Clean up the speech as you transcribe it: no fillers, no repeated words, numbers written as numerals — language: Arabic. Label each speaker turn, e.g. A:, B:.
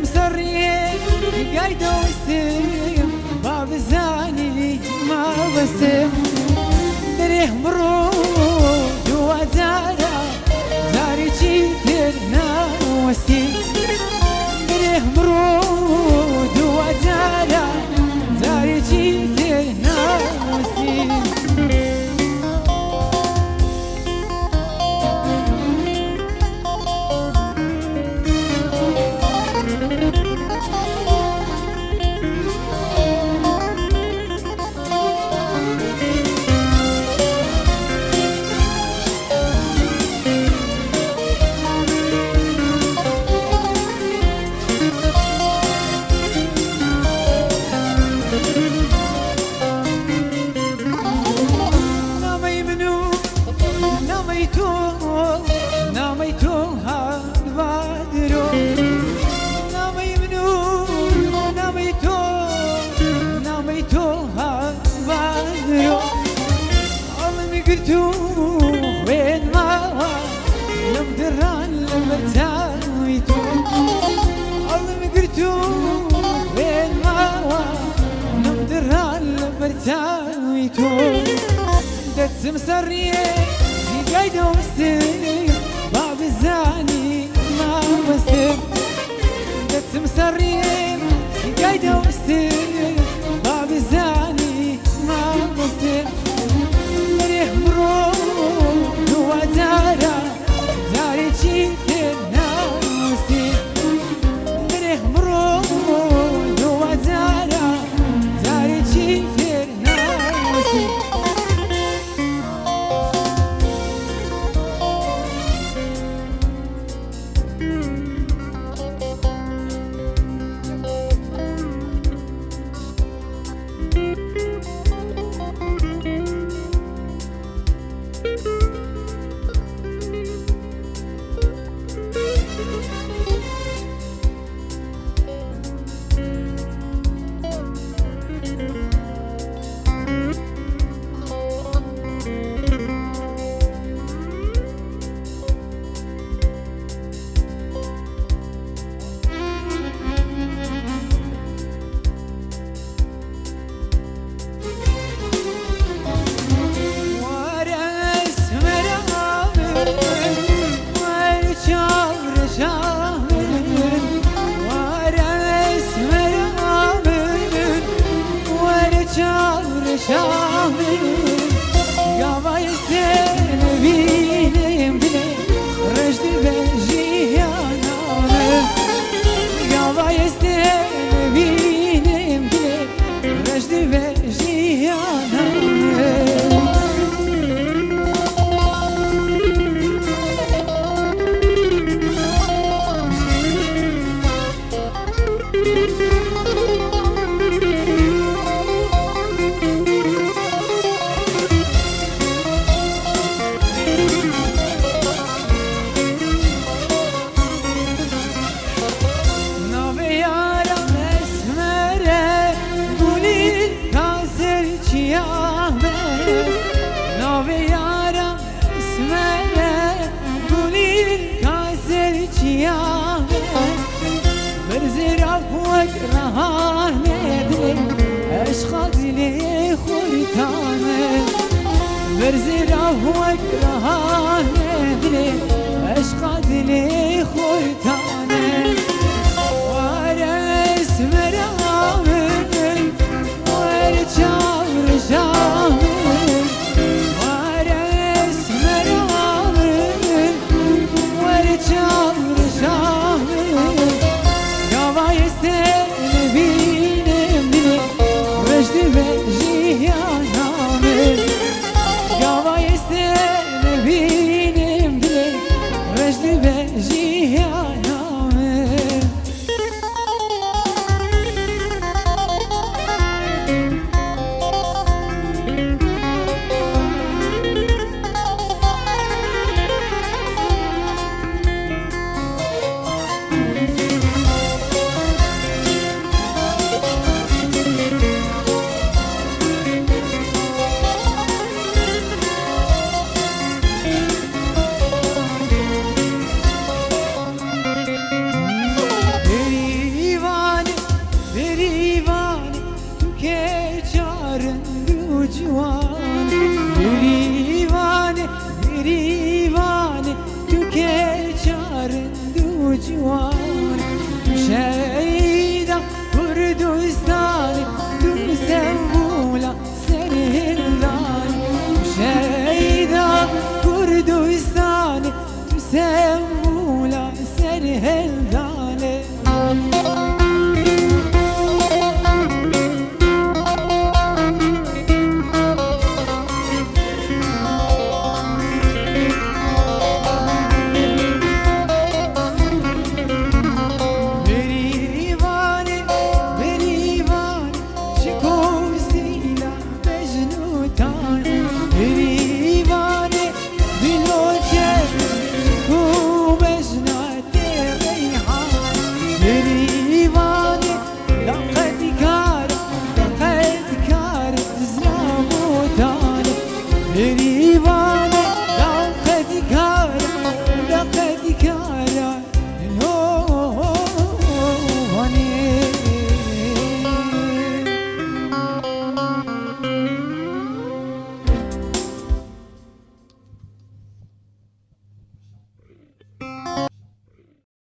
A: مسرية قايدة وسيم باب الزاني ما بسم دريه مرود وزارة زاري جيتنا وسيم دريه مرود وزارة زاري جيتنا وسيم قلتو وين ما لم دران لمرتاويتو الله قلتو وين ما لم دران لمرتاويتو دت مسرية في قايدة وسيم باب الزاني ما وسيم دت مسرية في قايدة وسيم باب الزاني ما وسيم مرود وزارة زاري جيتنا وسيم دريه مرود وزارة زاري جيتنا وسيم يا ما يستين بيني بلي رشد بجي انا يا ما يستين بيني بلي رشد بجي انا اشخاص لي خورتانه برزيرا هو كرهانه اشخاص لي خورتانه